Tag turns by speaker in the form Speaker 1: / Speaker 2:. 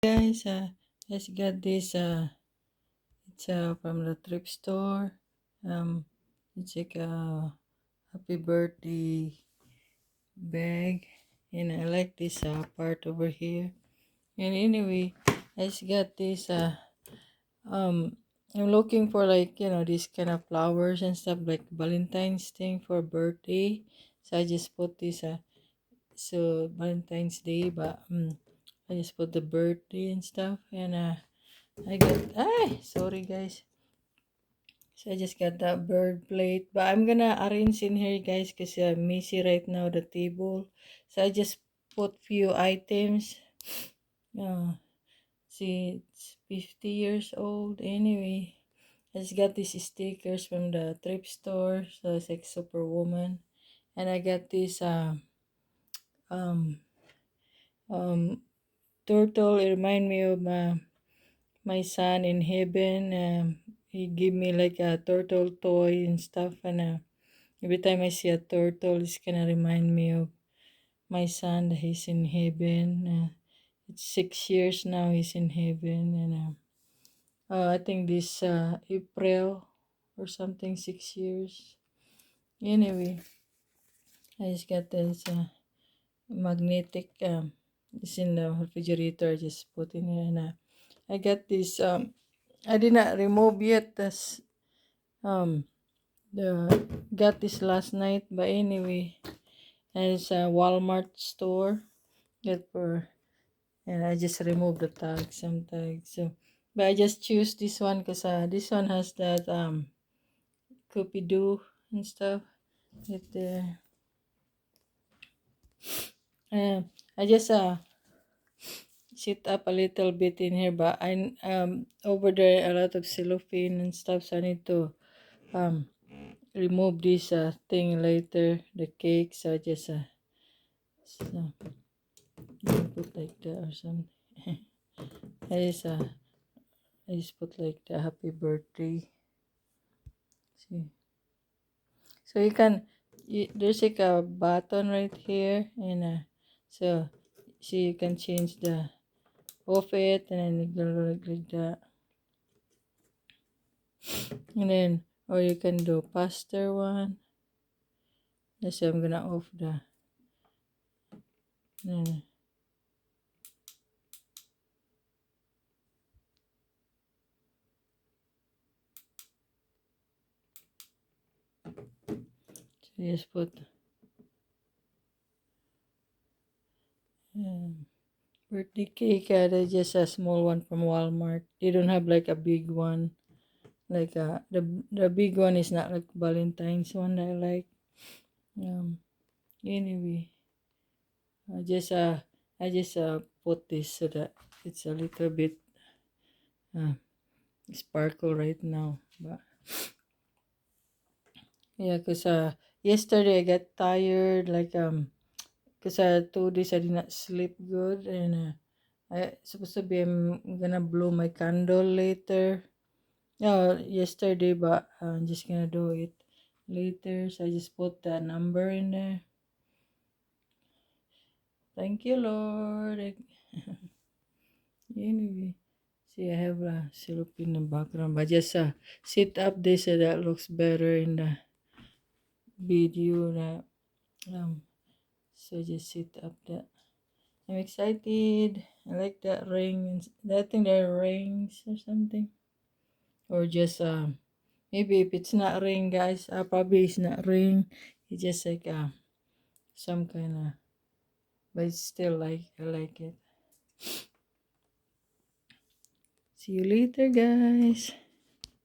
Speaker 1: Guys, I just got this. It's from the thrift store. It's like a happy birthday bag, and I like this part over here. And anyway, I just got this. Um, I'm looking for this kind of flowers and stuff like Valentine's thing for birthday. So I just put this. So Valentine's Day, but I just put the birthday and stuff, and I got sorry guys. So I just got that bird plate, but I'm gonna arrange in here guys because I'm messy right now the table. So I just put few items. Uh, see, it's 50 years old anyway. I just got these stickers from the thrift store, so it's like Superwoman, and I got this um um turtle. It remind me of my son in heaven. He give me like a turtle toy and stuff, and every time I see a turtle, it's gonna remind me of my son that he's in heaven. It's 6 years now he's in heaven, and I think this April or something, 6 years. Anyway, I just got this magnetic. It's in the refrigerator. I just put in here, and I got this. I did not remove yet this the got this last night, but anyway, it's a Walmart store. Get for and I just removed the tag, some tags. So, but I just choose this one because this one has that Cupido and stuff. It I just sit up a little bit in here, but I over there a lot of cellophane and stuff, so I need to um remove this thing later, the cake. So I just so, put like that or something. I just uh I just put like the happy birthday. See, so there's like a button right here, and so you can change the off it, and then you go like that, and then or you can do faster one. So I'm gonna off the. Uh, so just put um, birthday cake. That's just a small one from Walmart. They don't have like a big one. Like the big one is not like Valentine's one that I like. Anyway, I just put this so that it's a little bit uh sparkle right now. But yeah, cause yesterday I got tired, like cause 2 days I did not sleep good, and I supposed to be I'm gonna blow my candle later. Yeah, yesterday, but I'm just gonna do it later. So I just put that number in there. Thank you, Lord. Anyway, see, I have a syrup in the background, but just sit up this so that looks better in the video. That so just sit up that. I'm excited. I like that ring. I think they're rings or something, or just maybe if it's not ring, guys, probably it's not ring. It's just like some kind of, but it's still like I like it. See you later, guys.